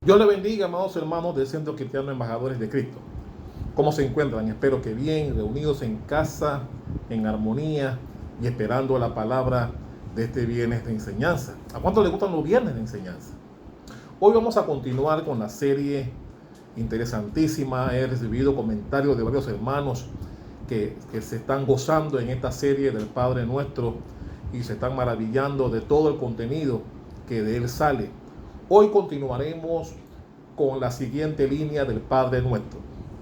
Dios le bendiga, amados hermanos del Centro Cristiano Embajadores de Cristo. ¿Cómo se encuentran? Espero que bien, reunidos en casa, en armonía y esperando la palabra de este viernes de enseñanza. ¿A cuánto les gustan los viernes de enseñanza? Hoy vamos a continuar con la serie interesantísima. He recibido comentarios de varios hermanos que se están gozando en esta serie del Padre Nuestro y se están maravillando de todo el contenido que de él sale. Hoy continuaremos con la siguiente línea del Padre Nuestro,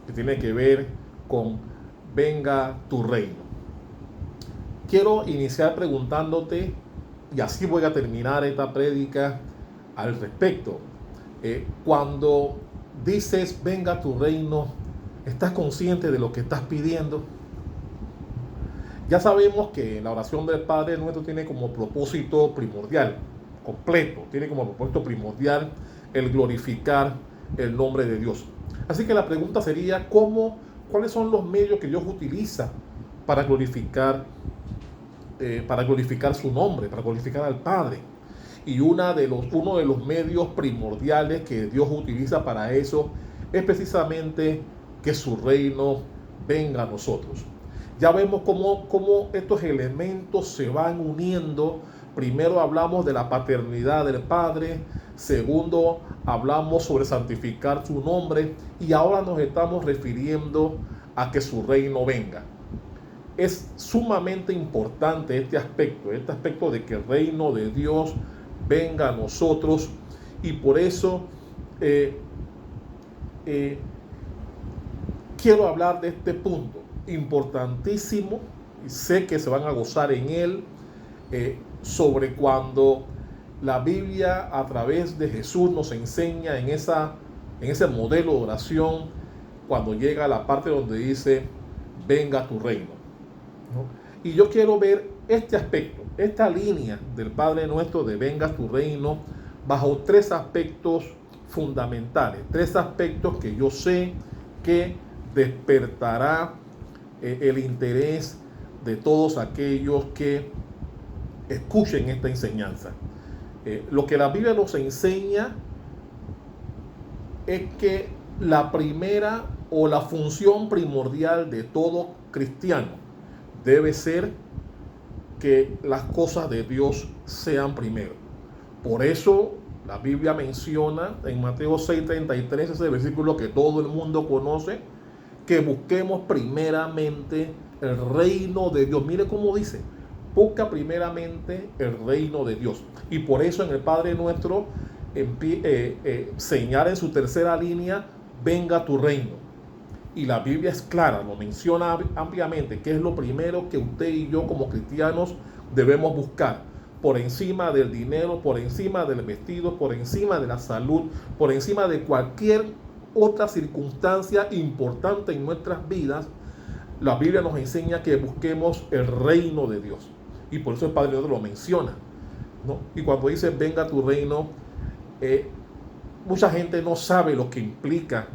que tiene que ver con venga tu reino. Quiero iniciar preguntándote, y así voy a terminar esta prédica al respecto. Cuando dices venga tu reino, ¿estás consciente de lo que estás pidiendo? Ya sabemos que la oración del Padre Nuestro tiene como propósito primordial, completo, tiene como propósito primordial el glorificar el nombre de Dios. Así que la pregunta sería, ¿cuáles son los medios que Dios utiliza para glorificar su nombre, para glorificar al Padre? Y uno de los medios primordiales que Dios utiliza para eso es precisamente que su reino venga a nosotros. Ya vemos cómo estos elementos se van uniendo. Primero hablamos de la paternidad del Padre, segundo hablamos sobre santificar su nombre y ahora nos estamos refiriendo a que su reino venga. Es sumamente importante este aspecto de que el reino de Dios venga a nosotros, y por eso quiero hablar de este punto importantísimo, y sé que se van a gozar en él, sobre cuando la Biblia a través de Jesús nos enseña en ese modelo de oración, cuando llega a la parte donde dice venga tu reino, ¿no? Y yo quiero ver este aspecto, esta línea del Padre Nuestro de venga tu reino, bajo tres aspectos fundamentales, tres aspectos que yo sé que despertará el interés de todos aquellos que escuchen esta enseñanza. Lo que la Biblia nos enseña es que la primera o la función primordial de todo cristiano debe ser que las cosas de Dios sean primero. Por eso la Biblia menciona en Mateo 6:33, ese versículo que todo el mundo conoce, que busquemos primeramente el reino de Dios. Mire cómo dice: busca primeramente el reino de Dios. Y por eso en el Padre Nuestro señala en su tercera línea, venga tu reino. Y la Biblia es clara, lo menciona ampliamente, que es lo primero que usted y yo como cristianos debemos buscar. Por encima del dinero, por encima del vestido, por encima de la salud, por encima de cualquier otra circunstancia importante en nuestras vidas, la Biblia nos enseña que busquemos el reino de Dios. Y por eso el Padre Nuestro lo menciona, ¿no? Y cuando dice venga tu reino, mucha gente no sabe lo que implica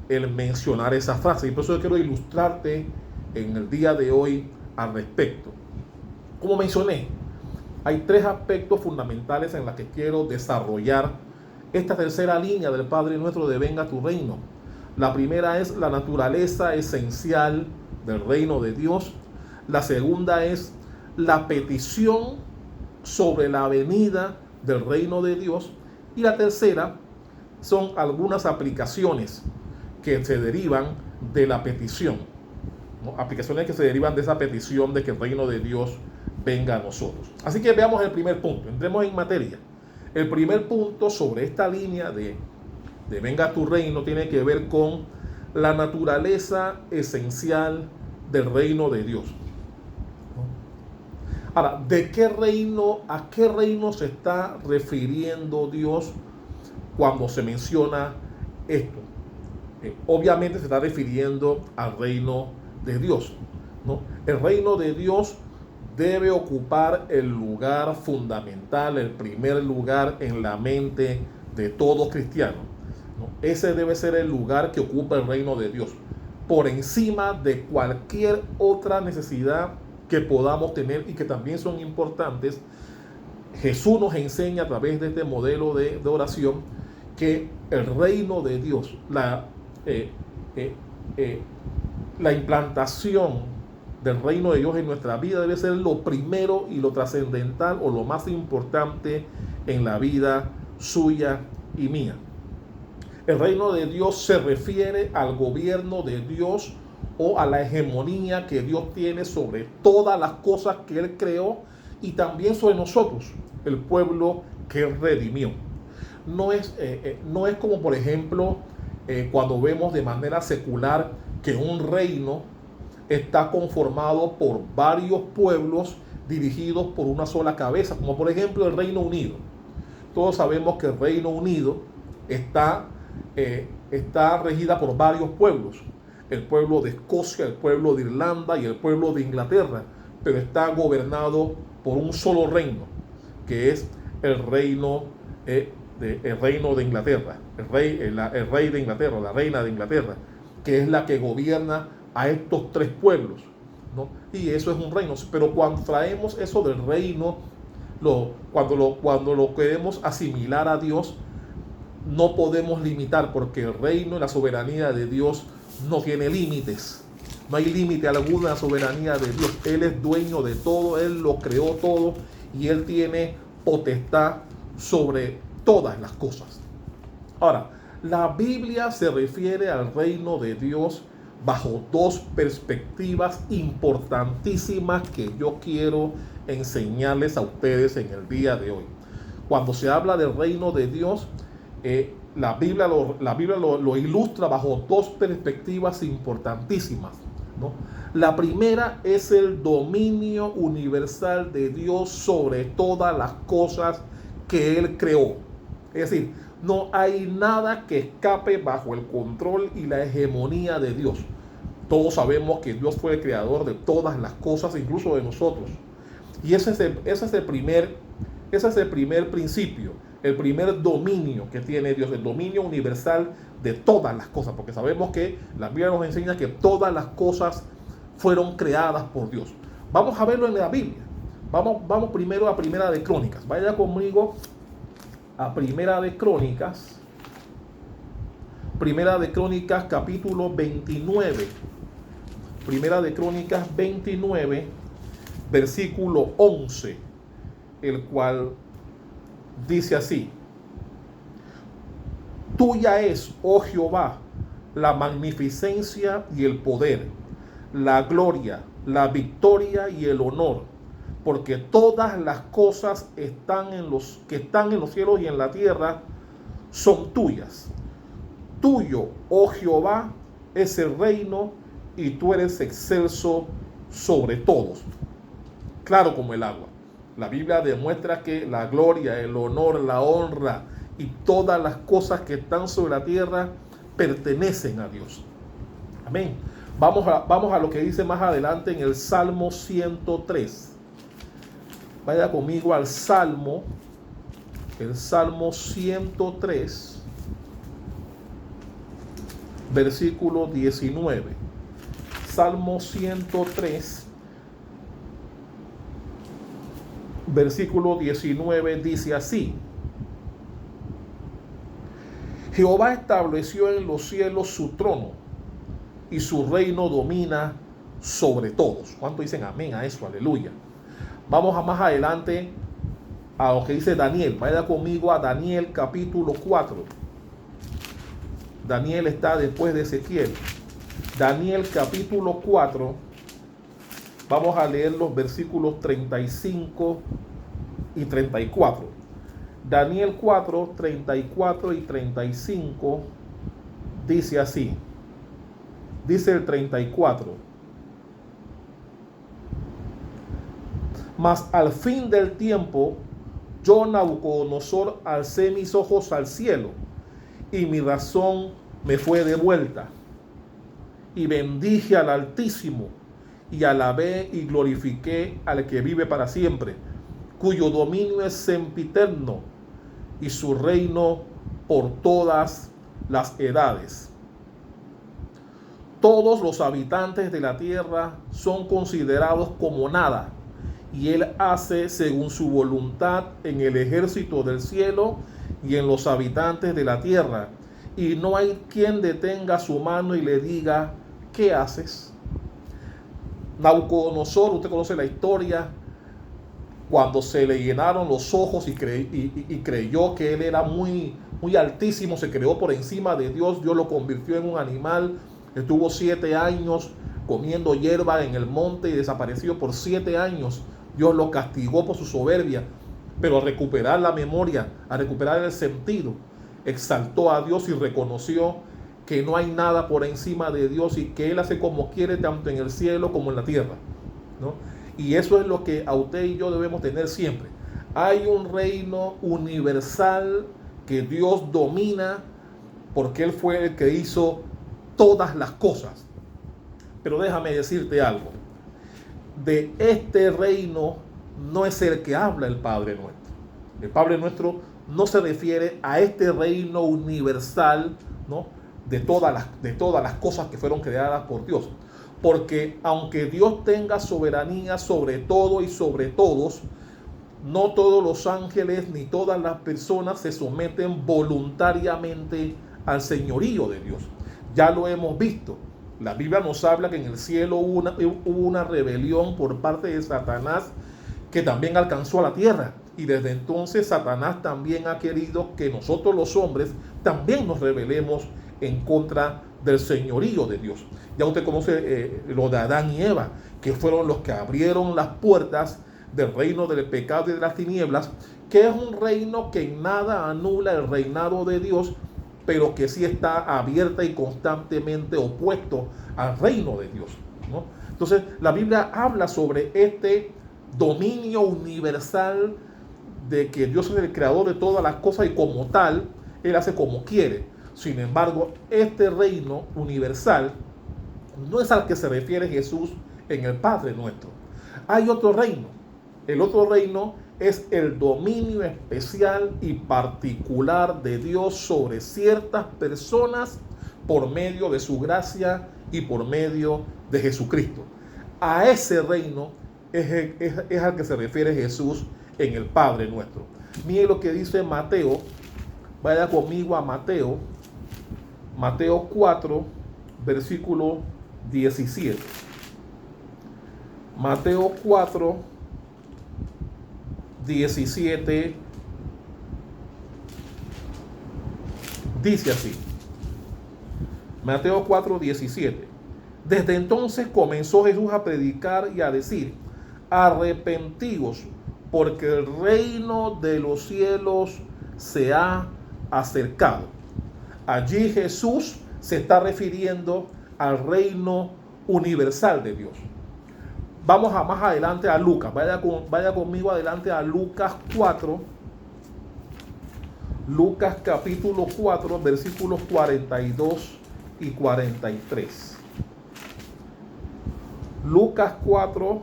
el mencionar esa frase. Y por eso yo quiero ilustrarte en el día de hoy al respecto. Como mencioné, hay tres aspectos fundamentales en los que quiero desarrollar esta tercera línea del Padre Nuestro de venga tu reino. La primera es la naturaleza esencial del reino de Dios. La segunda es la petición sobre la venida del reino de Dios. Y la tercera son algunas aplicaciones que se derivan de la petición, ¿no? Aplicaciones que se derivan de esa petición de que el reino de Dios venga a nosotros. Así que veamos el primer punto, entremos en materia. El primer punto sobre esta línea de venga tu reino tiene que ver con la naturaleza esencial del reino de Dios. Ahora, ¿a qué reino se está refiriendo Dios cuando se menciona esto? Obviamente se está refiriendo al reino de Dios, ¿no? El reino de Dios debe ocupar el lugar fundamental, el primer lugar en la mente de todo cristiano, ¿no? Ese debe ser el lugar que ocupa el reino de Dios, por encima de cualquier otra necesidad que podamos tener y que también son importantes. Jesús nos enseña a través de este modelo de oración que el reino de Dios, la implantación del reino de Dios en nuestra vida debe ser lo primero y lo trascendental o lo más importante en la vida suya y mía. El reino de Dios se refiere al gobierno de Dios o a la hegemonía que Dios tiene sobre todas las cosas que Él creó y también sobre nosotros, el pueblo que Él redimió. No es como, por ejemplo, cuando vemos de manera secular que un reino está conformado por varios pueblos dirigidos por una sola cabeza, como por ejemplo el Reino Unido. Todos sabemos que el Reino Unido está regida por varios pueblos. El pueblo de Escocia, el pueblo de Irlanda y el pueblo de Inglaterra, pero está gobernado por un solo reino, que es el reino de Inglaterra, el rey de Inglaterra, la reina de Inglaterra, que es la que gobierna a estos tres pueblos, ¿no? Y eso es un reino. Pero cuando traemos eso del reino, cuando lo queremos asimilar a Dios, no podemos limitar, porque el reino y la soberanía de Dios no tiene límites. No hay límite alguno a la soberanía de Dios. Él es dueño de todo, Él lo creó todo y Él tiene potestad sobre todas las cosas. Ahora, la Biblia se refiere al reino de Dios bajo dos perspectivas importantísimas que yo quiero enseñarles a ustedes en el día de hoy. Cuando se habla del reino de Dios, la Biblia lo ilustra bajo dos perspectivas importantísimas, ¿no? La primera es el dominio universal de Dios sobre todas las cosas que Él creó. Es decir, no hay nada que escape bajo el control y la hegemonía de Dios. Todos sabemos que Dios fue el creador de todas las cosas, incluso de nosotros. Y ese es el primer principio, el primer dominio que tiene Dios, el dominio universal de todas las cosas. Porque sabemos que la Biblia nos enseña que todas las cosas fueron creadas por Dios. Vamos a verlo en la Biblia. Vamos primero a Primera de Crónicas. Vaya conmigo a Primera de Crónicas capítulo 29. Primera de Crónicas 29, versículo 11, el cual dice así: Tuya es, oh Jehová, la magnificencia y el poder, la gloria, la victoria y el honor, porque todas las cosas que están en los cielos y en la tierra son tuyas. Tuyo, oh Jehová, es el reino y tú eres excelso sobre todos. Claro como el agua. La Biblia demuestra que la gloria, el honor, la honra y todas las cosas que están sobre la tierra pertenecen a Dios. Amén. Vamos a lo que dice más adelante en el Salmo 103. Vaya conmigo al Salmo, el Salmo 103, versículo 19. Salmo 103, versículo 19 dice así: Jehová estableció en los cielos su trono y su reino domina sobre todos. ¿Cuánto dicen amén a eso? Aleluya. Vamos a más adelante a lo que dice Daniel. Vaya conmigo a Daniel capítulo 4. Daniel está después de Ezequiel. Daniel capítulo 4. Vamos a leer los versículos 35 y 34. Daniel 4, 34 y 35 dice así. Dice el 34: Mas al fin del tiempo, yo, Nabucodonosor, alcé mis ojos al cielo, y mi razón me fue devuelta. Y bendije al Altísimo, y alabé y glorifiqué al que vive para siempre, cuyo dominio es sempiterno, y su reino por todas las edades. Todos los habitantes de la tierra son considerados como nada, y Él hace según su voluntad en el ejército del cielo y en los habitantes de la tierra, y no hay quien detenga su mano y le diga, ¿qué haces? Nabucodonosor, usted conoce la historia, cuando se le llenaron los ojos y creyó que él era muy altísimo, se creó por encima de Dios, Dios lo convirtió en un animal, estuvo 7 años comiendo hierba en el monte y desapareció por 7 años. Dios lo castigó por su soberbia, pero al recuperar la memoria, al recuperar el sentido, exaltó a Dios y reconoció que no hay nada por encima de Dios y que Él hace como quiere tanto en el cielo como en la tierra, ¿no? Y eso es lo que a usted y yo debemos tener siempre. Hay un reino universal que Dios domina porque Él fue el que hizo todas las cosas. Pero déjame decirte algo. De este reino no es el que habla el Padre nuestro. El Padre nuestro no se refiere a este reino universal, ¿no?, de todas las cosas que fueron creadas por Dios. Porque aunque Dios tenga soberanía sobre todo y sobre todos, no todos los ángeles ni todas las personas se someten voluntariamente al señorío de Dios. Ya lo hemos visto. La Biblia nos habla que en el cielo hubo una rebelión por parte de Satanás que también alcanzó a la tierra. Y desde entonces Satanás también ha querido que nosotros los hombres también nos rebelemos en contra del señorío de Dios. Ya usted conoce lo de Adán y Eva, que fueron los que abrieron las puertas del reino del pecado y de las tinieblas, que es un reino que en nada anula el reinado de Dios, pero que sí está abierta y constantemente opuesto al reino de Dios, ¿no? Entonces la Biblia habla sobre este dominio universal de que Dios es el creador de todas las cosas y como tal, Él hace como quiere. Sin embargo, este reino universal no es al que se refiere Jesús en el Padre nuestro. Hay otro reino. El otro reino es el dominio especial y particular de Dios sobre ciertas personas por medio de su gracia y por medio de Jesucristo. A ese reino es al que se refiere Jesús en el Padre nuestro. Mire lo que dice Mateo. Vaya conmigo a Mateo 4, versículo 17. Mateo 4, 17 dice así. Mateo 4, 17. Desde entonces comenzó Jesús a predicar y a decir: arrepentíos, porque el reino de los cielos se ha acercado. Allí Jesús se está refiriendo al reino universal de Dios. Vamos a más adelante a Lucas. Vaya conmigo adelante a Lucas 4. Lucas capítulo 4, versículos 42 y 43. Lucas 4,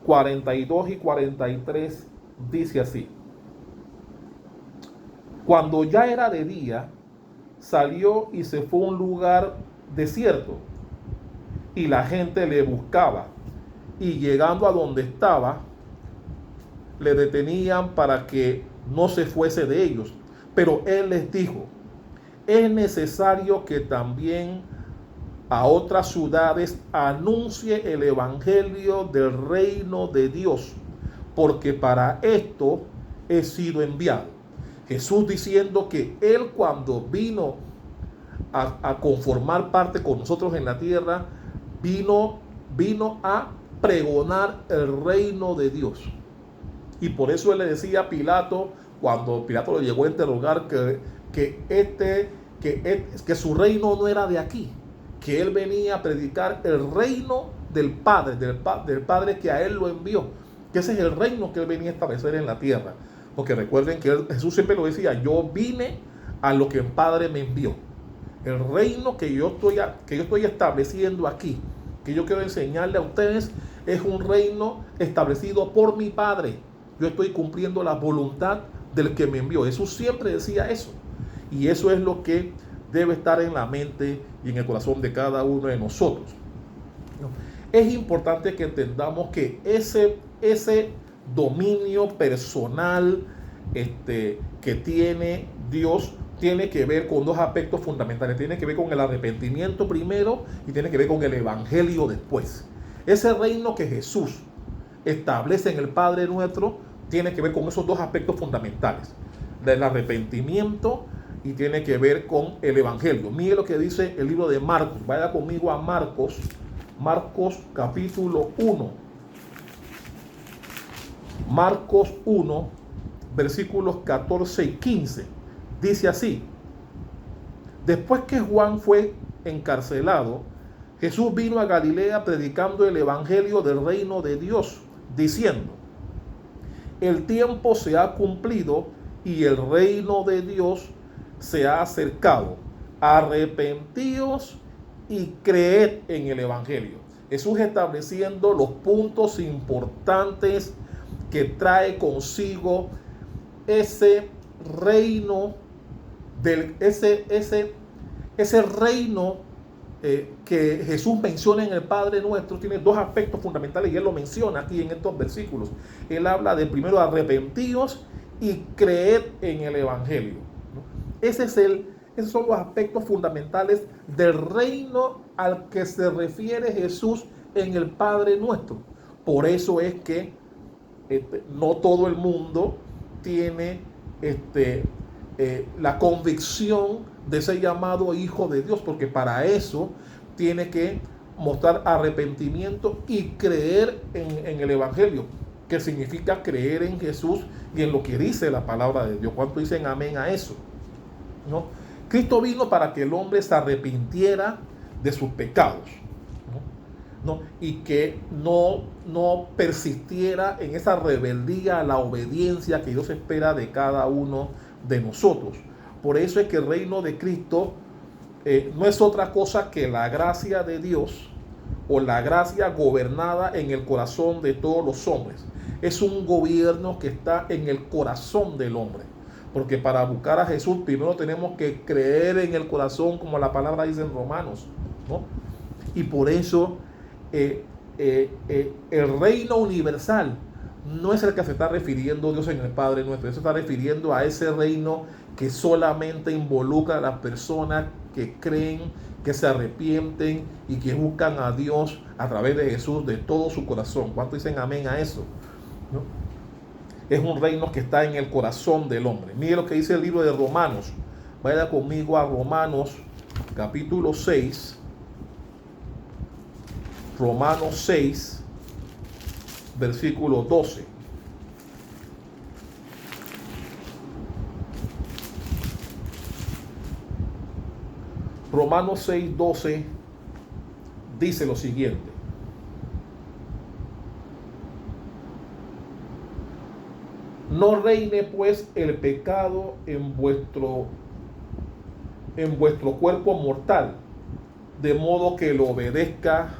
42 y 43 dice así: cuando ya era de día, salió y se fue a un lugar desierto, y la gente le buscaba, y llegando a donde estaba, le detenían para que no se fuese de ellos. Pero él les dijo: es necesario que también a otras ciudades anuncie el evangelio del reino de Dios, porque para esto he sido enviado. Jesús diciendo que Él, cuando vino a conformar parte con nosotros en la tierra, vino a pregonar el reino de Dios. Y por eso Él le decía a Pilato, cuando Pilato lo llegó a interrogar, que su reino no era de aquí, que Él venía a predicar el reino del Padre, del Padre que a Él lo envió, que ese es el reino que Él venía a establecer en la tierra. Porque recuerden que Jesús siempre lo decía: yo vine a lo que el Padre me envió. El reino que yo estoy estableciendo aquí, que yo quiero enseñarle a ustedes, es un reino establecido por mi Padre. Yo estoy cumpliendo la voluntad del que me envió. Jesús siempre decía eso. Y eso es lo que debe estar en la mente y en el corazón de cada uno de nosotros. Es importante que entendamos que ese dominio personal que tiene Dios tiene que ver con dos aspectos fundamentales. Tiene que ver con el arrepentimiento primero y tiene que ver con el evangelio después. Ese reino que Jesús establece en el Padre Nuestro tiene que ver con esos dos aspectos fundamentales, del arrepentimiento y tiene que ver con el evangelio. Mire lo que dice el libro de Marcos. Vaya conmigo a Marcos capítulo 1. Marcos 1, versículos 14 y 15. Dice así: después que Juan fue encarcelado, Jesús vino a Galilea predicando el evangelio del reino de Dios, diciendo: el tiempo se ha cumplido y el reino de Dios se ha acercado. Arrepentíos y creed en el evangelio. Jesús estableciendo los puntos importantes que trae consigo ese reino ese reino que Jesús menciona en el Padre Nuestro. Tiene dos aspectos fundamentales y Él lo menciona aquí en estos versículos. Él habla de primero arrepentíos y creed en el evangelio, ¿no? Esos son los aspectos fundamentales del reino al que se refiere Jesús en el Padre Nuestro. Por eso es que no todo el mundo tiene la convicción de ser llamado hijo de Dios, porque para eso tiene que mostrar arrepentimiento y creer en el evangelio, que significa creer en Jesús y en lo que dice la palabra de Dios. ¿Cuánto dicen amén a eso? ¿No? Cristo vino para que el hombre se arrepintiera de sus pecados, ¿no? Y que no persistiera en esa rebeldía a la obediencia que Dios espera de cada uno de nosotros. Por eso es que el reino de Cristo no es otra cosa que la gracia de Dios, o la gracia gobernada en el corazón de todos los hombres. Es un gobierno que está en el corazón del hombre, porque para buscar a Jesús primero tenemos que creer en el corazón, como la palabra dice en Romanos, ¿no? Y por eso el reino universal no es el que se está refiriendo Dios en el Padre Nuestro. Eso está refiriendo a ese reino que solamente involucra a las personas que creen, que se arrepienten y que buscan a Dios a través de Jesús de todo su corazón. ¿Cuánto dicen amén a eso? ¿No? Es un reino que está en el corazón del hombre. Mire lo que dice el libro de Romanos. Vaya conmigo a Romanos capítulo 6. Romanos 6, versículo 12. Romanos 6, 12 dice lo siguiente: no reine pues el pecado en vuestro cuerpo mortal, de modo que lo obedezca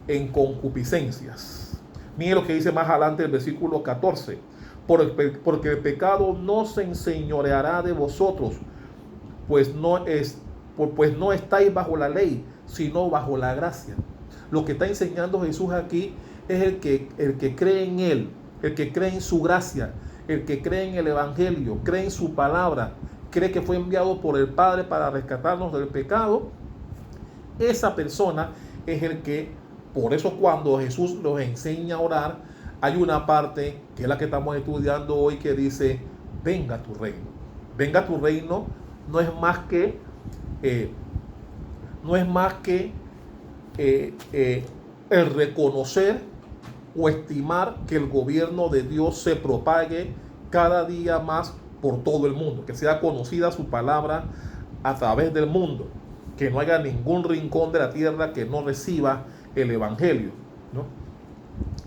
en concupiscencias. Mire lo que dice más adelante el versículo 14: porque el pecado no se enseñoreará de vosotros, pues no estáis bajo la ley, sino bajo la gracia. Lo que está enseñando Jesús aquí es el que cree en Él, el que cree en su gracia, el que cree en el evangelio, cree en su palabra, cree que fue enviado por el Padre para rescatarnos del pecado. Esa persona es el que, por eso cuando Jesús nos enseña a orar, hay una parte que es la que estamos estudiando hoy que dice: venga tu reino. Venga tu reino no es más que el reconocer o estimar que el gobierno de Dios se propague cada día más por todo el mundo, que sea conocida su palabra a través del mundo, que no haya ningún rincón de la tierra que no reciba el evangelio, ¿no?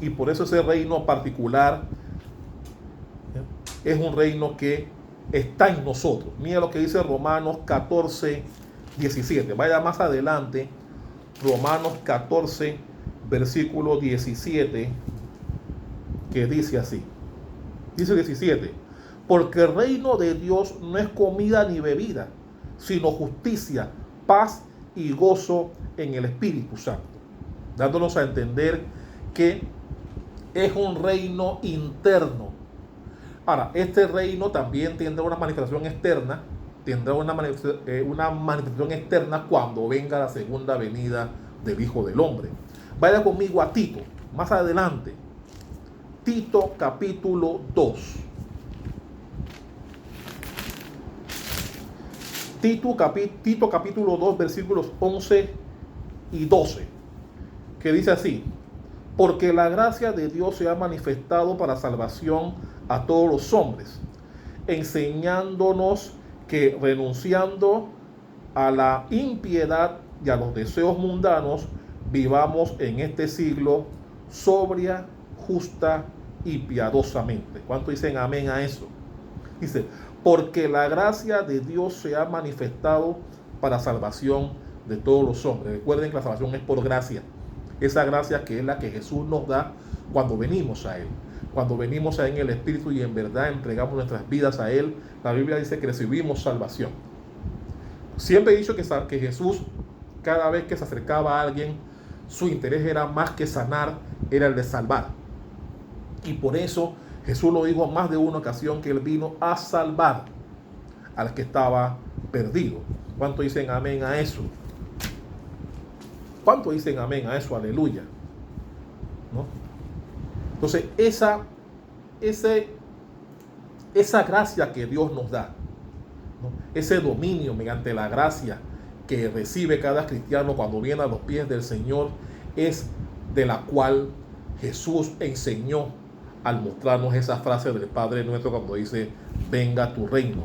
Y por eso ese reino particular es un reino que está en nosotros. Mira lo que dice Romanos 14, 17. Vaya más adelante, Romanos 14, versículo 17, que dice así. Dice 17: porque el reino de Dios no es comida ni bebida, sino justicia, paz y gozo en el Espíritu Santo. Dándonos a entender que es un reino interno. Ahora, este reino también tendrá una manifestación externa, una manifestación externa cuando venga la segunda venida del Hijo del Hombre. Vaya conmigo a Tito, más adelante. Tito capítulo 2. Tito capítulo 2, versículos 11 y 12, que dice así: porque la gracia de Dios se ha manifestado para salvación a todos los hombres, enseñándonos que renunciando a la impiedad y a los deseos mundanos, vivamos en este siglo sobria, justa y piadosamente. ¿Cuánto dicen amén a eso? Dice, porque la gracia de Dios se ha manifestado para salvación de todos los hombres. Recuerden que la salvación es por gracia. Esa gracia que es la que Jesús nos da cuando venimos a Él. Cuando venimos a Él en el Espíritu y en verdad entregamos nuestras vidas a Él, la Biblia dice que recibimos salvación. Siempre he dicho que Jesús, cada vez que se acercaba a alguien, su interés era más que sanar, era el de salvar. Y por eso Jesús lo dijo más de una ocasión, que Él vino a salvar al que estaba perdido. ¿Cuánto dicen amén a eso? ¿Cuánto dicen amén a eso? Aleluya. ¿No? Entonces, esa gracia que Dios nos da, ¿no? Ese dominio mediante la gracia que recibe cada cristiano cuando viene a los pies del Señor, es de la cual Jesús enseñó al mostrarnos esa frase del Padre Nuestro cuando dice, venga tu reino,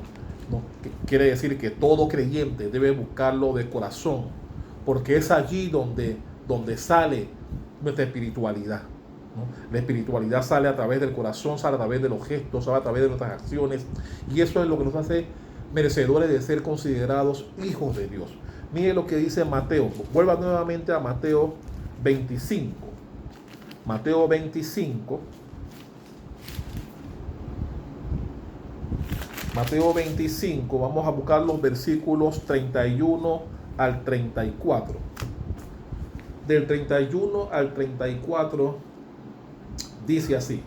¿no? Que quiere decir que todo creyente debe buscarlo de corazón, porque es allí donde sale nuestra espiritualidad, ¿no? La espiritualidad sale a través del corazón, sale a través de los gestos, sale a través de nuestras acciones, y eso es lo que nos hace merecedores de ser considerados hijos de Dios. Mire lo que dice Mateo. Vuelva nuevamente a Mateo 25. Mateo 25. Mateo 25, vamos a buscar los versículos 31 al 34. Del 31 al 34 dice así: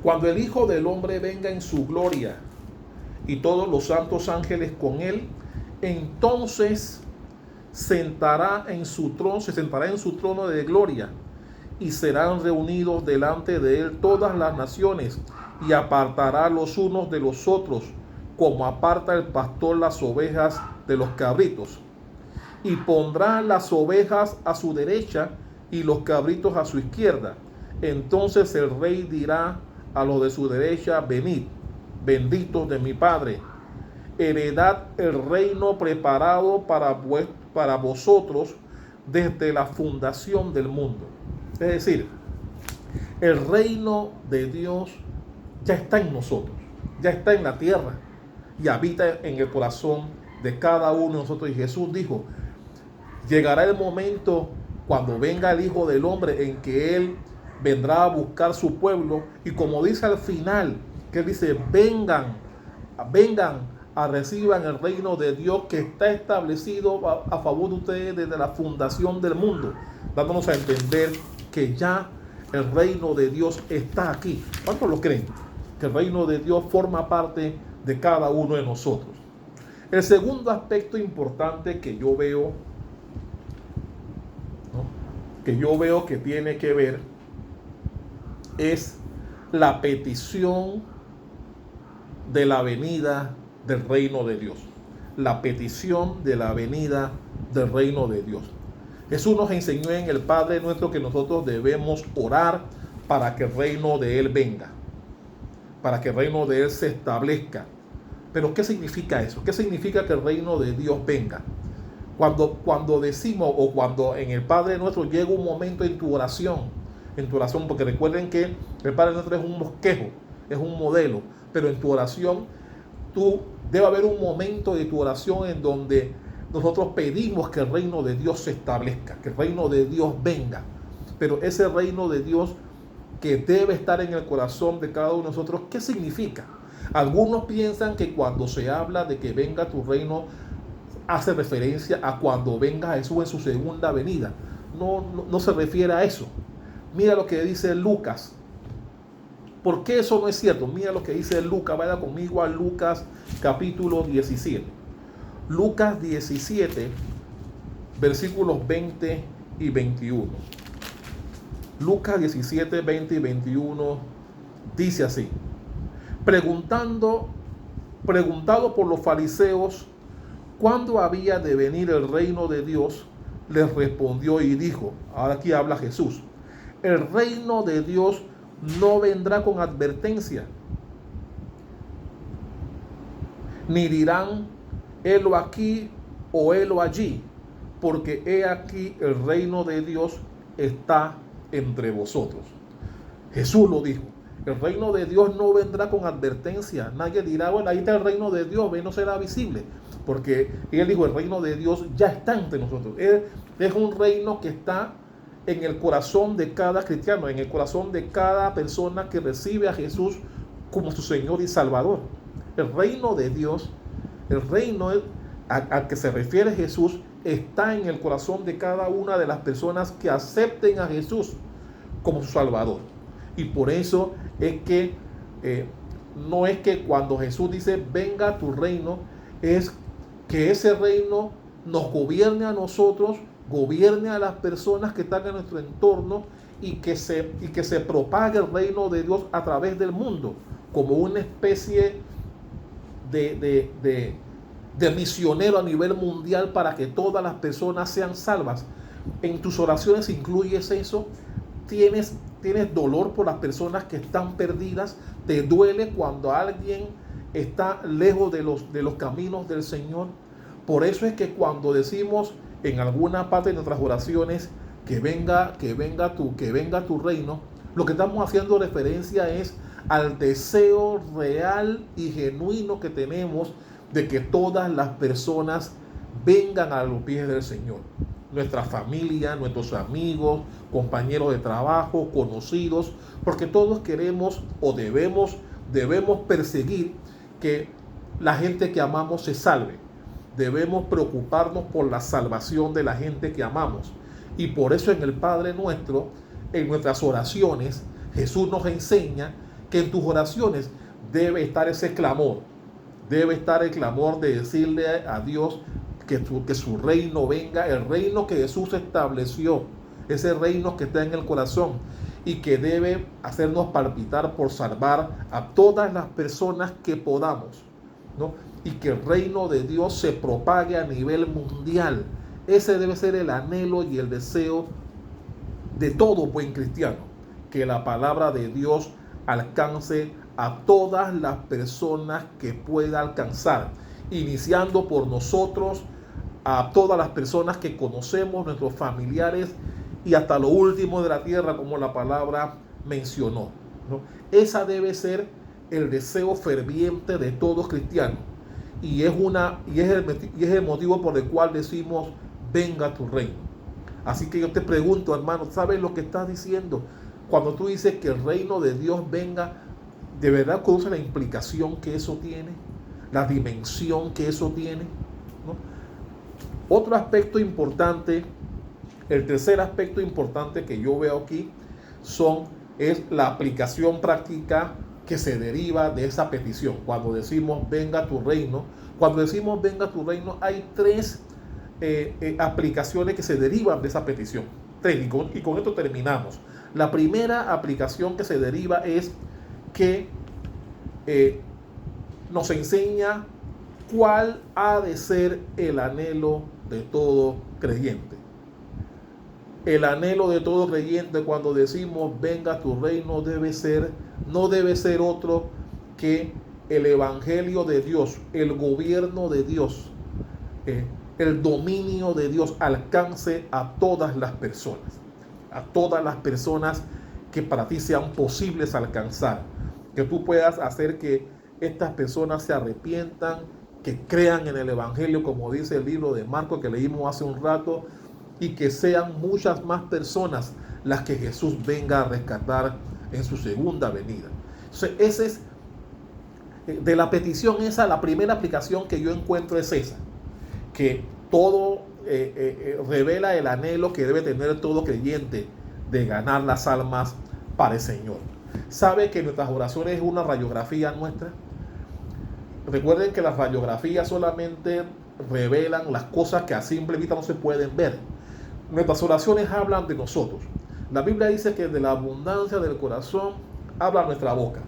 cuando el Hijo del Hombre venga en su gloria y todos los santos ángeles con él, entonces se sentará en su trono de gloria, y serán reunidos delante de él todas las naciones, y apartará los unos de los otros, como aparta el pastor las ovejas de los cabritos. Y pondrá las ovejas a su derecha y los cabritos a su izquierda. Entonces el rey dirá a los de su derecha, venid, benditos de mi Padre, heredad el reino preparado para vosotros desde la fundación del mundo. Es decir, el reino de Dios ya está en nosotros, ya está en la tierra y habita en el corazón de cada uno de nosotros. Y Jesús dijo, llegará el momento cuando venga el Hijo del Hombre en que Él vendrá a buscar su pueblo, y como dice al final, que Él dice, vengan, reciban el reino de Dios que está establecido a favor de ustedes desde la fundación del mundo, dándonos a entender que ya el reino de Dios está aquí. ¿Cuántos lo creen? Que el reino de Dios forma parte de cada uno de nosotros. El segundo aspecto importante que yo veo, ¿no? que tiene que ver es la petición de la venida del reino de Dios. La petición de la venida del reino de Dios. Jesús nos enseñó en el Padre Nuestro que nosotros debemos orar para que el reino de Él venga, para que el reino de Él se establezca. Pero ¿qué significa eso? ¿Qué significa que el reino de Dios venga? Cuando decimos, o cuando en el Padre Nuestro llega un momento en tu oración, porque recuerden que el Padre Nuestro es un bosquejo, es un modelo, pero en tu oración debe haber un momento de tu oración en donde nosotros pedimos que el reino de Dios se establezca, que el reino de Dios venga. Pero ese reino de Dios que debe estar en el corazón de cada uno de nosotros, ¿qué significa? Algunos piensan que cuando se habla de que venga tu reino, hace referencia a cuando venga Jesús en su segunda venida. No se refiere a eso. Mira lo que dice Lucas. ¿Por qué eso no es cierto? Mira lo que dice Lucas. Vaya conmigo a Lucas capítulo 17. Lucas 17, versículos 20 y 21. Lucas 17, 20 y 21 dice así. Preguntado por los fariseos cuándo había de venir el reino de Dios, les respondió y dijo, ahora aquí habla Jesús, el reino de Dios no vendrá con advertencia, ni dirán, helo aquí o helo allí, porque he aquí el reino de Dios está entre vosotros. Jesús lo dijo. El reino de Dios no vendrá con advertencia. Nadie dirá, bueno, ahí está el reino de Dios, no será visible. Porque él dijo, el reino de Dios ya está entre nosotros. Es un reino que está en el corazón de cada cristiano, en el corazón de cada persona que recibe a Jesús como su Señor y Salvador. El reino de Dios, el reino al que se refiere Jesús, está en el corazón de cada una de las personas que acepten a Jesús como su Salvador. Y por eso es que no es que cuando Jesús dice venga tu reino, es que ese reino nos gobierne a nosotros, gobierne a las personas que están en nuestro entorno y que se propague el reino de Dios a través del mundo, como una especie de misionero a nivel mundial para que todas las personas sean salvas. En tus oraciones incluyes eso. Tienes dolor por las personas que están perdidas. Te duele cuando alguien está lejos de los caminos del Señor. Por eso es que cuando decimos en alguna parte de nuestras oraciones que venga tu reino, lo que estamos haciendo referencia es al deseo real y genuino que tenemos de que todas las personas vengan a los pies del Señor. Nuestra familia, nuestros amigos, compañeros de trabajo, conocidos, porque todos queremos o debemos perseguir que la gente que amamos se salve. Debemos preocuparnos por la salvación de la gente que amamos. Y por eso en el Padre Nuestro, en nuestras oraciones, Jesús nos enseña que en tus oraciones debe estar ese clamor. Debe estar el clamor de decirle a Dios que su reino venga, el reino que Jesús estableció, ese reino que está en el corazón y que debe hacernos palpitar por salvar a todas las personas que podamos, ¿no? Y que el reino de Dios se propague a nivel mundial. Ese debe ser el anhelo y el deseo de todo buen cristiano, que la palabra de Dios alcance a todas las personas que pueda alcanzar, iniciando por nosotros, a todas las personas que conocemos, nuestros familiares y hasta lo último de la tierra, como la palabra mencionó, ¿no? Esa debe ser el deseo ferviente de todos cristianos y es el motivo por el cual decimos venga tu reino. Así que yo te pregunto, hermano, ¿sabes lo que estás diciendo? Cuando tú dices que el reino de Dios venga, ¿de verdad conoces la implicación que eso tiene? La dimensión que eso tiene, ¿no? Otro aspecto importante, el tercer aspecto importante que yo veo aquí es la aplicación práctica que se deriva de esa petición. Cuando decimos venga tu reino, hay tres aplicaciones que se derivan de esa petición. Y con esto terminamos. La primera aplicación que se deriva es que nos enseña cuál ha de ser el anhelo de todo creyente. El anhelo de todo creyente cuando decimos venga tu reino no debe ser otro que el evangelio de Dios, el gobierno de Dios, el dominio de Dios alcance a todas las personas que para ti sean posibles alcanzar, que tú puedas hacer que estas personas se arrepientan, que crean en el evangelio, como dice el libro de Marcos que leímos hace un rato, y que sean muchas más personas las que Jesús venga a rescatar en su segunda venida. Entonces, ese es de la petición esa, la primera aplicación que yo encuentro es esa, que todo revela el anhelo que debe tener todo creyente de ganar las almas para el Señor. ¿Sabe que nuestras oraciones es una radiografía nuestra? Recuerden que las radiografías solamente revelan las cosas que a simple vista no se pueden ver. Nuestras oraciones hablan de nosotros. La Biblia dice que de la abundancia del corazón habla nuestra boca,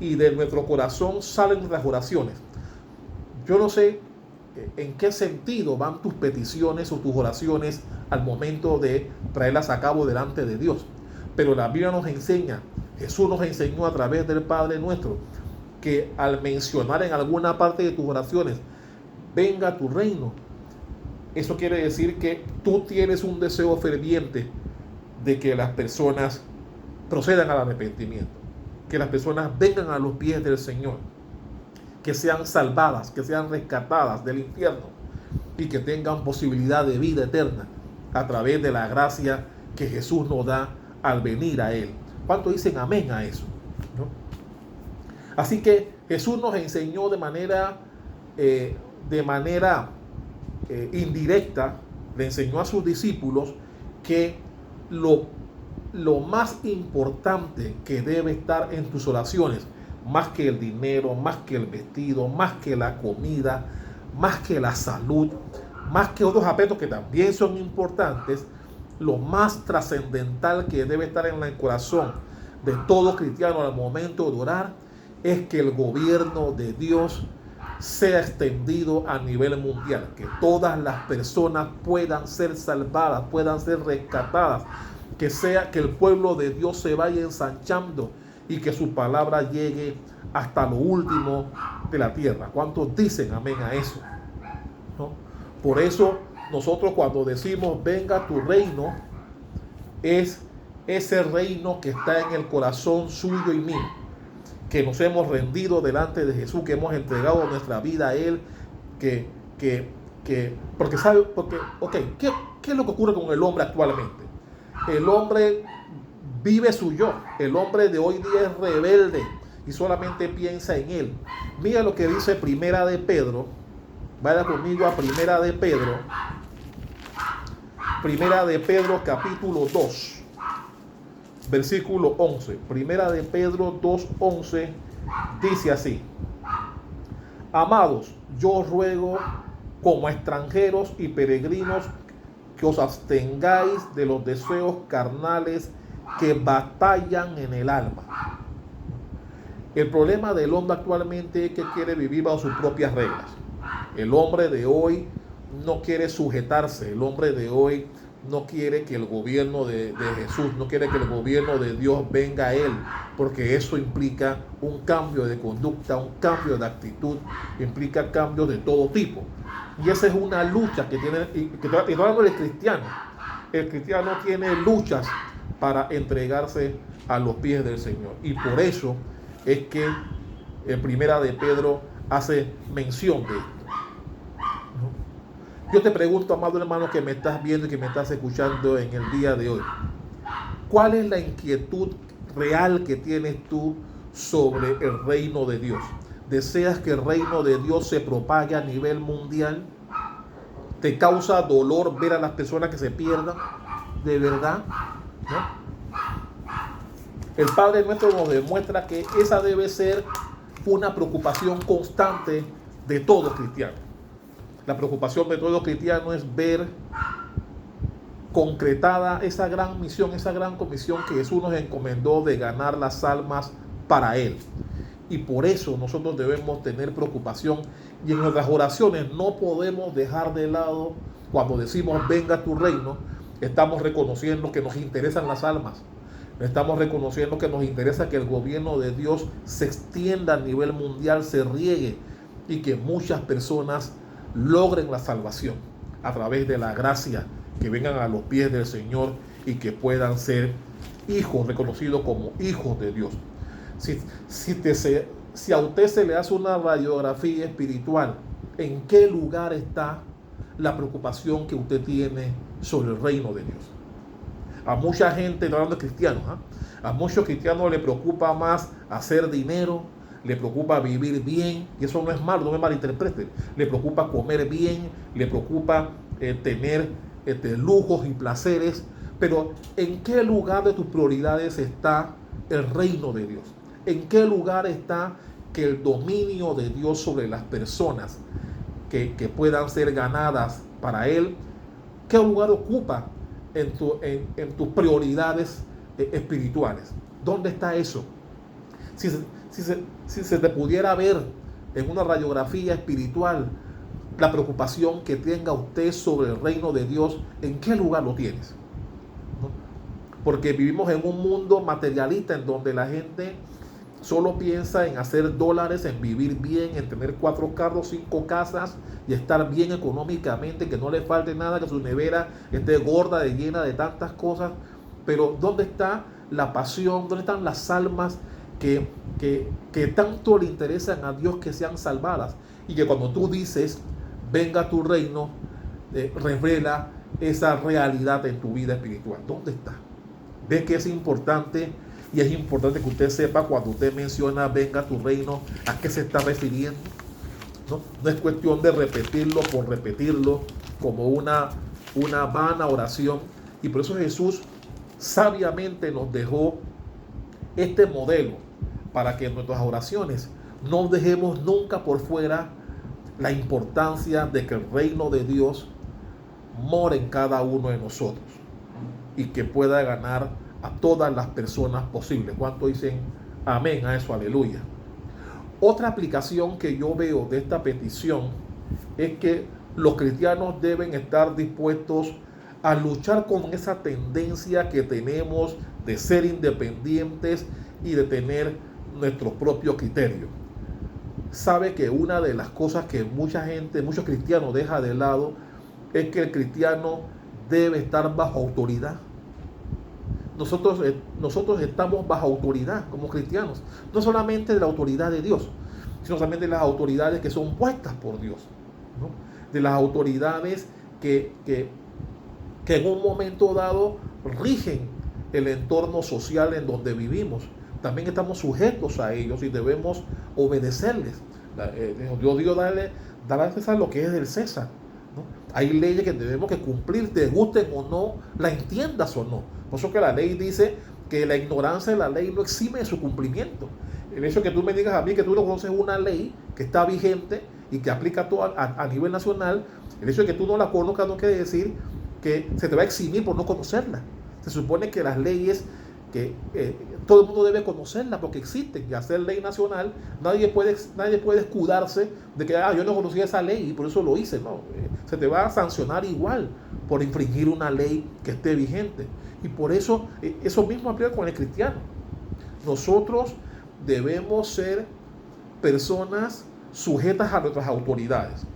y de nuestro corazón salen nuestras oraciones. Yo no sé en qué sentido van tus peticiones o tus oraciones al momento de traerlas a cabo delante de Dios, pero la Biblia nos enseña, Jesús nos enseñó a través del Padre nuestro, que al mencionar en alguna parte de tus oraciones, venga tu reino, eso quiere decir que tú tienes un deseo ferviente de que las personas procedan al arrepentimiento, que las personas vengan a los pies del Señor, que sean salvadas, que sean rescatadas del infierno y que tengan posibilidad de vida eterna a través de la gracia que Jesús nos da al venir a Él. ¿Cuántos dicen amén a eso? ¿No? Así que Jesús nos enseñó de manera indirecta, le enseñó a sus discípulos que lo más importante que debe estar en tus oraciones, más que el dinero, más que el vestido, más que la comida, más que la salud, más que otros aspectos que también son importantes, lo más trascendental que debe estar en el corazón de todo cristiano al momento de orar es que el gobierno de Dios sea extendido a nivel mundial, que todas las personas puedan ser salvadas, puedan ser rescatadas, que el pueblo de Dios se vaya ensanchando y que su palabra llegue hasta lo último de la tierra. ¿Cuántos dicen amén a eso? ¿No? Por eso nosotros cuando decimos venga tu reino, es ese reino que está en el corazón suyo y mío, que nos hemos rendido delante de Jesús, que hemos entregado nuestra vida a Él, porque sabe, ¿qué es lo que ocurre con el hombre actualmente? El hombre vive su yo, el hombre de hoy día es rebelde y solamente piensa en él. Mira lo que dice Primera de Pedro, vaya conmigo a Primera de Pedro capítulo 2. Versículo 11, Primera de Pedro 2:11 dice así: amados, yo os ruego como extranjeros y peregrinos que os abstengáis de los deseos carnales que batallan en el alma. El problema del hombre actualmente es que quiere vivir bajo sus propias reglas. El hombre de hoy no quiere sujetarse, el hombre de hoy no quiere que el gobierno de Jesús, no quiere que el gobierno de Dios venga a él, porque eso implica un cambio de conducta, un cambio de actitud, implica cambios de todo tipo. Y esa es una lucha que tiene, y estoy hablando del cristiano. El cristiano tiene luchas para entregarse a los pies del Señor. Y por eso es que en Primera de Pedro hace mención de esto. Yo te pregunto, amado hermano, que me estás viendo y que me estás escuchando en el día de hoy, ¿cuál es la inquietud real que tienes tú sobre el reino de Dios? ¿Deseas que el reino de Dios se propague a nivel mundial? ¿Te causa dolor ver a las personas que se pierdan? ¿De verdad? ¿No? El Padre nuestro nos demuestra que esa debe ser una preocupación constante de todo cristiano. La preocupación de todo cristiano es ver concretada esa gran misión, esa gran comisión que Jesús nos encomendó de ganar las almas para Él. Y por eso nosotros debemos tener preocupación, y en nuestras oraciones no podemos dejar de lado, cuando decimos venga tu reino, estamos reconociendo que nos interesan las almas, estamos reconociendo que nos interesa que el gobierno de Dios se extienda a nivel mundial, se riegue y que muchas personas logren la salvación a través de la gracia, que vengan a los pies del Señor y que puedan ser hijos, reconocidos como hijos de Dios. Si a usted se le hace una radiografía espiritual, ¿en qué lugar está la preocupación que usted tiene sobre el reino de Dios? A mucha gente, hablando de cristianos, a muchos cristianos le preocupa más hacer dinero, le preocupa vivir bien, y eso no es malo, no me malinterpreten. Le preocupa comer bien, le preocupa tener lujos y placeres, pero ¿en qué lugar de tus prioridades está el reino de Dios? ¿En qué lugar está que el dominio de Dios sobre las personas que puedan ser ganadas para Él? ¿Qué lugar ocupa en tus prioridades espirituales? ¿Dónde está eso? Si se te pudiera ver en una radiografía espiritual la preocupación que tenga usted sobre el reino de Dios, ¿en qué lugar lo tienes? ¿No? Porque vivimos en un mundo materialista en donde la gente solo piensa en hacer dólares, en vivir bien, en tener 4 carros, 5 casas y estar bien económicamente, que no le falte nada, que su nevera esté gorda, llena de tantas cosas. Pero ¿dónde está la pasión? ¿Dónde están las almas que tanto le interesan a Dios que sean salvadas? Y que cuando tú dices, venga tu reino, revela esa realidad en tu vida espiritual. ¿Dónde está? ¿Ves que es importante? Y es importante que usted sepa cuando usted menciona venga tu reino, ¿a qué se está refiriendo? No es cuestión de repetirlo por repetirlo como una vana oración. Y por eso Jesús sabiamente nos dejó este modelo para que en nuestras oraciones no dejemos nunca por fuera la importancia de que el reino de Dios more en cada uno de nosotros y que pueda ganar a todas las personas posibles. ¿Cuánto dicen amén a eso? Aleluya. Otra aplicación que yo veo de esta petición es que los cristianos deben estar dispuestos a luchar con esa tendencia que tenemos de ser independientes y de tener nuestro propio criterio. Sabe que una de las cosas que muchos cristianos deja de lado es que el cristiano debe estar bajo autoridad. Nosotros estamos bajo autoridad como cristianos, no solamente de la autoridad de Dios, sino también de las autoridades que son puestas por Dios, ¿no? De las autoridades que en un momento dado rigen el entorno social en donde vivimos. También estamos sujetos a ellos y debemos obedecerles. Dios dio darle a César lo que es del César, ¿no? Hay leyes que debemos que cumplir, te gusten o no, la entiendas o no. Por eso que la ley dice que la ignorancia de la ley no exime de su cumplimiento. El hecho de que tú me digas a mí que tú no conoces una ley que está vigente y que aplica todo a nivel nacional, el hecho de que tú no la conozcas no quiere decir que se te va a eximir por no conocerla. Se supone que las leyes que todo el mundo debe conocerla porque existen, y hacer ley nacional, nadie puede escudarse de que yo no conocía esa ley y por eso lo hice. No, se te va a sancionar igual por infringir una ley que esté vigente. Y por eso eso mismo aplica con el cristiano. Nosotros debemos ser personas sujetas a nuestras autoridades.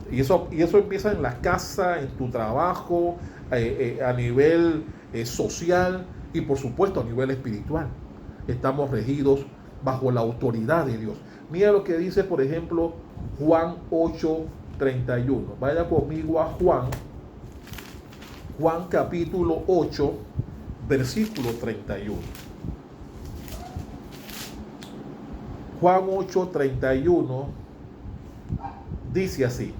Y eso empieza en la casa, en tu trabajo, a nivel social y por supuesto a nivel espiritual. Estamos regidos bajo la autoridad de Dios. Mira lo que dice, por ejemplo, Juan 8:31. Vaya conmigo a Juan capítulo 8, versículo 31. Juan 8:31 dice así.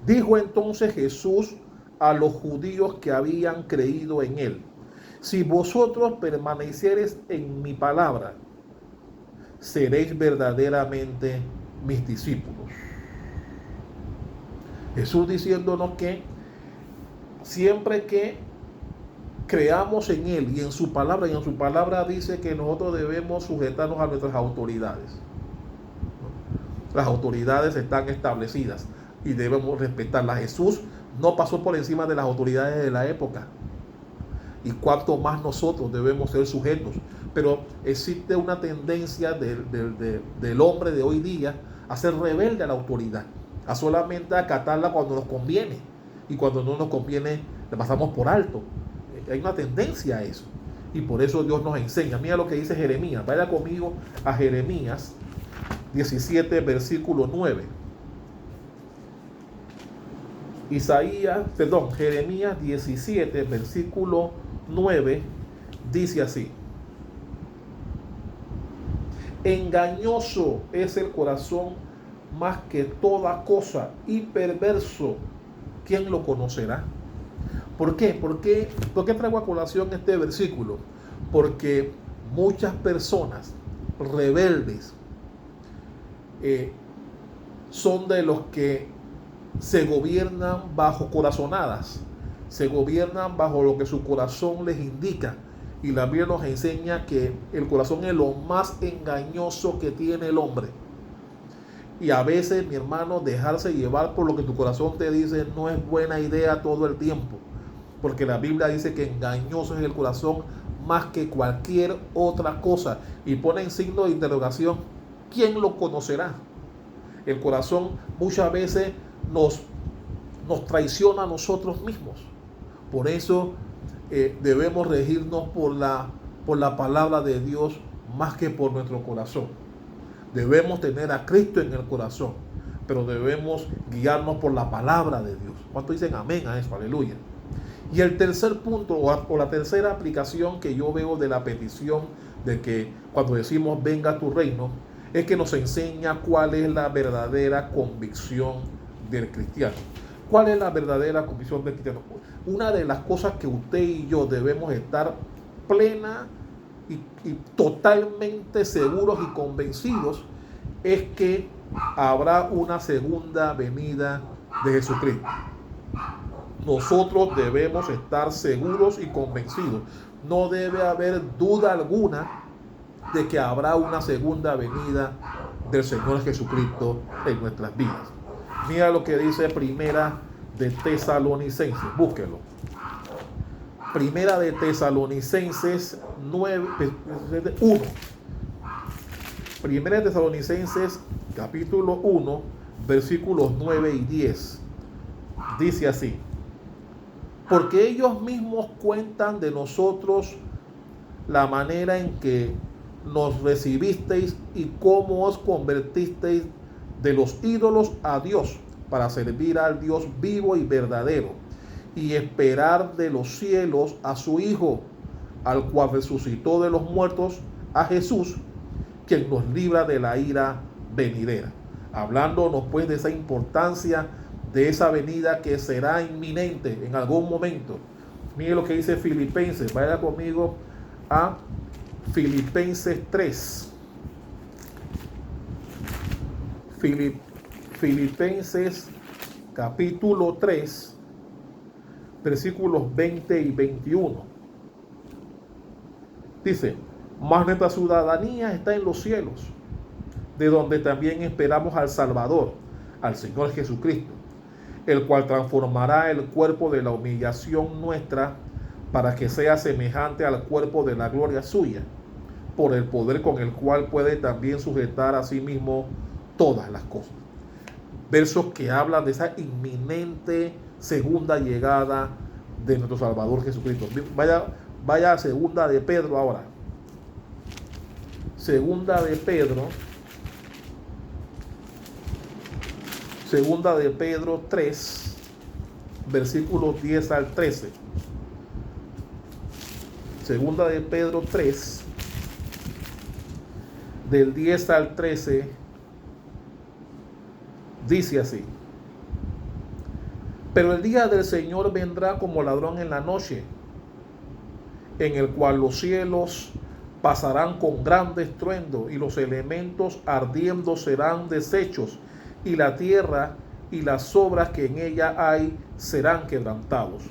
Dijo entonces Jesús a los judíos que habían creído en él: si vosotros permaneciereis en mi palabra, seréis verdaderamente mis discípulos. Jesús diciéndonos que siempre que creamos en él y en su palabra dice que nosotros debemos sujetarnos a nuestras autoridades. Las autoridades están establecidas y debemos respetarlas. Jesús no pasó por encima de las autoridades de la época. Y cuanto más nosotros debemos ser sujetos. Pero existe una tendencia del hombre de hoy día a ser rebelde a la autoridad, a solamente acatarla cuando nos conviene. Y cuando no nos conviene, le pasamos por alto. Hay una tendencia a eso. Y por eso Dios nos enseña. Mira lo que dice Jeremías. Vaya conmigo a Jeremías 17, versículo 9. Jeremías 17, versículo 9, dice así: engañoso es el corazón más que toda cosa y perverso, ¿quién lo conocerá? ¿Por qué? ¿Por qué traigo a colación este versículo? Porque muchas personas rebeldes son de los que se gobiernan bajo corazonadas, se gobiernan bajo lo que su corazón les indica. Y la Biblia nos enseña que el corazón es lo más engañoso que tiene el hombre. Y a veces, mi hermano, dejarse llevar por lo que tu corazón te dice no es buena idea todo el tiempo. Porque la Biblia dice que engañoso es el corazón más que cualquier otra cosa. Y pone en signo de interrogación, ¿quién lo conocerá? El corazón muchas veces nos traiciona a nosotros mismos. Por eso debemos regirnos por la palabra de Dios más que por nuestro corazón. Debemos tener a Cristo en el corazón, pero debemos guiarnos por la palabra de Dios. ¿Cuántos dicen amén a eso? Aleluya. Y el tercer punto o la tercera aplicación que yo veo de la petición de que cuando decimos venga a tu reino, es que nos enseña cuál es la verdadera convicción del cristiano. ¿Cuál es la verdadera convicción del cristiano? Una de las cosas que usted y yo debemos estar plena y totalmente seguros y convencidos es que habrá una segunda venida de Jesucristo. Nosotros debemos estar seguros y convencidos. No debe haber duda alguna de que habrá una segunda venida del Señor Jesucristo en nuestras vidas. Mira lo que dice Primera de Tesalonicenses, búsquelo. Primera de Tesalonicenses 1. Primera de Tesalonicenses capítulo 1, versículos 9 y 10. Dice así: porque ellos mismos cuentan de nosotros la manera en que nos recibisteis y cómo os convertisteis de los ídolos a Dios para servir al Dios vivo y verdadero y esperar de los cielos a su Hijo, al cual resucitó de los muertos, a Jesús, quien nos libra de la ira venidera. Hablándonos pues de esa importancia de esa venida que será inminente en algún momento. Mire lo que dice Filipenses. Vaya conmigo a Filipenses 3. Filipenses capítulo 3, versículos 20 y 21. Dice: mas nuestra ciudadanía está en los cielos, de donde también esperamos al Salvador, al Señor Jesucristo, el cual transformará el cuerpo de la humillación nuestra para que sea semejante al cuerpo de la gloria suya, por el poder con el cual puede también sujetar a sí mismo todas las cosas. Versos que hablan de esa inminente segunda llegada de nuestro Salvador Jesucristo. Vaya a Segunda de Pedro ahora. Segunda de Pedro 3, versículos 10 al 13. Segunda de Pedro 3, del 10 al 13, dice así: pero el día del Señor vendrá como ladrón en la noche, en el cual los cielos pasarán con gran estruendo y los elementos ardiendo serán deshechos y la tierra y las obras que en ella hay serán quebrantados.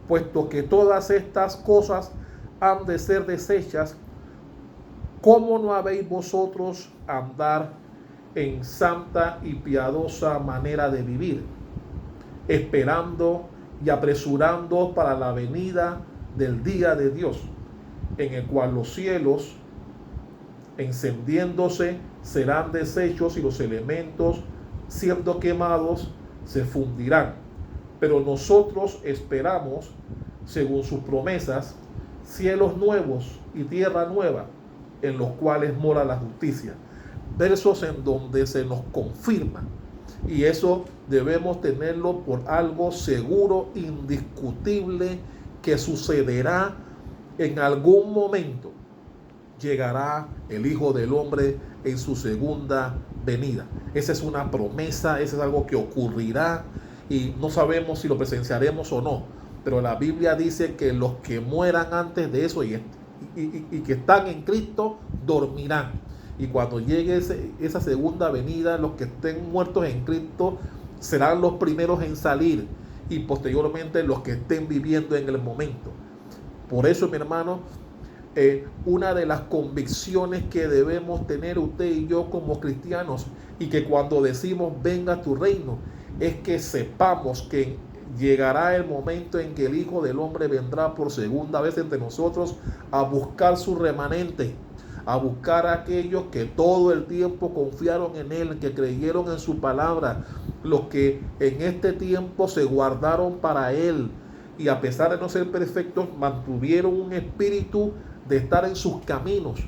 Puesto que todas estas cosas han de ser deshechas, ¿cómo no habéis vosotros andar en santa y piadosa manera de vivir, esperando y apresurando para la venida del día de Dios, en el cual los cielos encendiéndose serán deshechos y los elementos siendo quemados se fundirán? Pero nosotros esperamos, según sus promesas, cielos nuevos y tierra nueva, en los cuales mora la justicia. Versos en donde se nos confirma, y eso debemos tenerlo por algo seguro, indiscutible, que sucederá en algún momento. Llegará el Hijo del Hombre en su segunda venida. Esa es una promesa, eso es algo que ocurrirá y no sabemos si lo presenciaremos o no, pero la Biblia dice que los que mueran antes de eso y que están en Cristo dormirán. Y cuando llegue esa segunda venida, los que estén muertos en Cristo serán los primeros en salir y posteriormente los que estén viviendo en el momento. Por eso, mi hermano, una de las convicciones que debemos tener usted y yo como cristianos, y que cuando decimos venga tu reino, es que sepamos que llegará el momento en que el Hijo del Hombre vendrá por segunda vez entre nosotros a buscar su remanente, a buscar a aquellos que todo el tiempo confiaron en Él, que creyeron en su palabra, los que en este tiempo se guardaron para Él y a pesar de no ser perfectos, mantuvieron un espíritu de estar en sus caminos.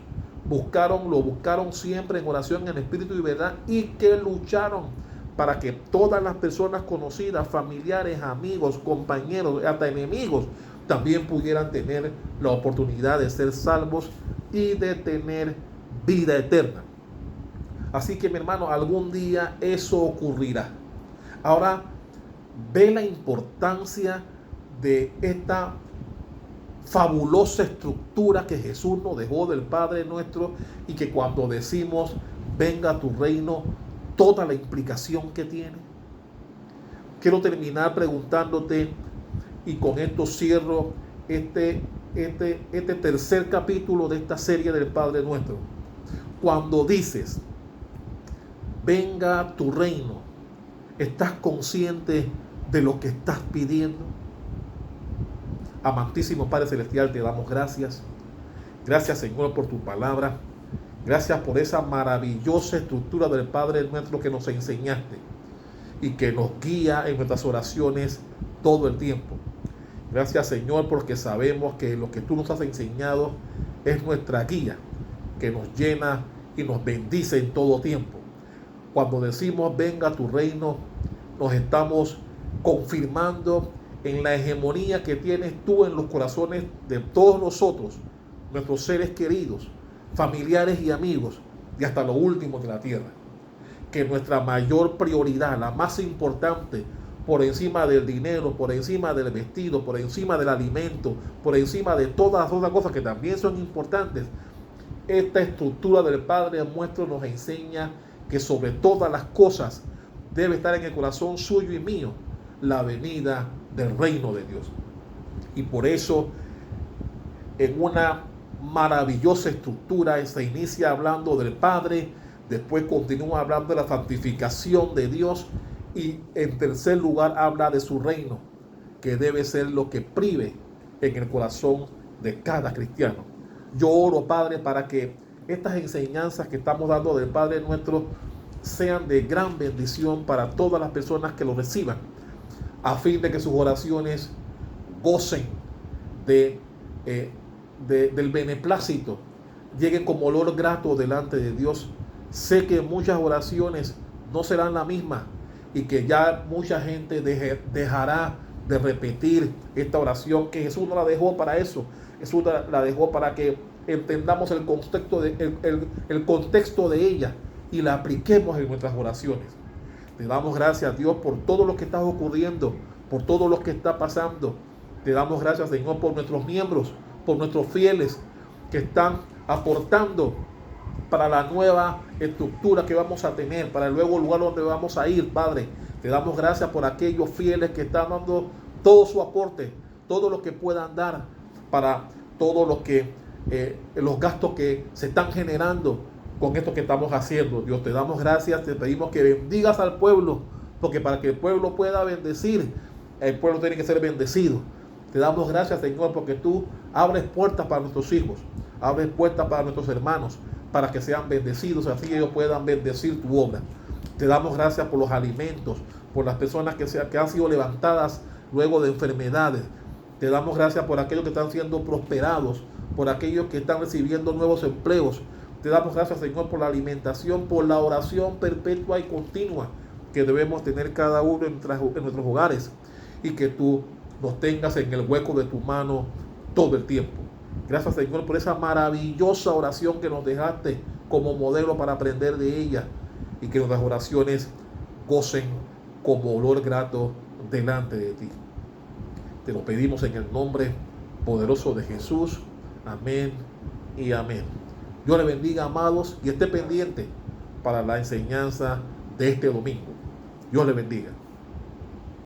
Lo buscaron siempre en oración, en espíritu y verdad, y que lucharon para que todas las personas conocidas, familiares, amigos, compañeros, hasta enemigos, también pudieran tener la oportunidad de ser salvos y de tener vida eterna. Así que, mi hermano, algún día eso ocurrirá. Ahora, ve la importancia de esta fabulosa estructura que Jesús nos dejó del Padre nuestro, y que cuando decimos venga tu reino, toda la implicación que tiene. Quiero terminar preguntándote, y con esto cierro este tercer capítulo de esta serie del Padre Nuestro. Cuando dices venga tu reino, ¿estás consciente de lo que estás pidiendo? Amantísimo Padre Celestial, te damos gracias. Gracias, Señor, por tu palabra. Gracias por esa maravillosa estructura del Padre Nuestro que nos enseñaste y que nos guía en nuestras oraciones todo el tiempo. Gracias, Señor, porque sabemos que lo que tú nos has enseñado es nuestra guía, que nos llena y nos bendice en todo tiempo. Cuando decimos venga tu reino, nos estamos confirmando en la hegemonía que tienes tú en los corazones de todos nosotros, nuestros seres queridos, familiares y amigos, y hasta lo último de la tierra. Que nuestra mayor prioridad, la más importante, por encima del dinero, por encima del vestido, por encima del alimento, por encima de todas las otras cosas que también son importantes, esta estructura del Padre nuestro nos enseña que sobre todas las cosas debe estar en el corazón suyo y mío la venida del reino de Dios. Y por eso, en una maravillosa estructura, se inicia hablando del Padre, después continúa hablando de la santificación de Dios, y en tercer lugar habla de su reino, que debe ser lo que prive en el corazón de cada cristiano. Yo oro, Padre, para que estas enseñanzas que estamos dando del Padre nuestro sean de gran bendición para todas las personas que lo reciban, a fin de que sus oraciones gocen del beneplácito, lleguen como olor grato delante de Dios. Sé que muchas oraciones no serán la misma y que ya mucha gente dejará de repetir esta oración, que Jesús no la dejó para eso. Jesús la dejó para que entendamos el contexto de ella y la apliquemos en nuestras oraciones. Te damos gracias, Dios, por todo lo que está ocurriendo, por todo lo que está pasando. Te damos gracias, Señor, por nuestros miembros, por nuestros fieles que están aportando para la nueva estructura que vamos a tener, para el nuevo lugar donde vamos a ir, Padre. Te damos gracias por aquellos fieles que están dando todo su aporte, todo lo que puedan dar para todo lo que los gastos que se están generando con esto que estamos haciendo. Dios, te damos gracias, te pedimos que bendigas al pueblo, porque para que el pueblo pueda bendecir, el pueblo tiene que ser bendecido. Te damos gracias, Señor, porque tú abres puertas para nuestros hijos, abres puertas para nuestros hermanos, para que sean bendecidos, así ellos puedan bendecir tu obra. Te damos gracias por los alimentos, por las personas que han sido levantadas luego de enfermedades. Te damos gracias por aquellos que están siendo prosperados, por aquellos que están recibiendo nuevos empleos. Te damos gracias, Señor, por la alimentación, por la oración perpetua y continua que debemos tener cada uno en nuestros hogares, y que tú nos tengas en el hueco de tu mano todo el tiempo. Gracias, Señor, por esa maravillosa oración que nos dejaste como modelo para aprender de ella, y que nuestras oraciones gocen como olor grato delante de ti. Te lo pedimos en el nombre poderoso de Jesús. Amén y amén. Dios le bendiga, amados, y esté pendiente para la enseñanza de este domingo. Dios le bendiga.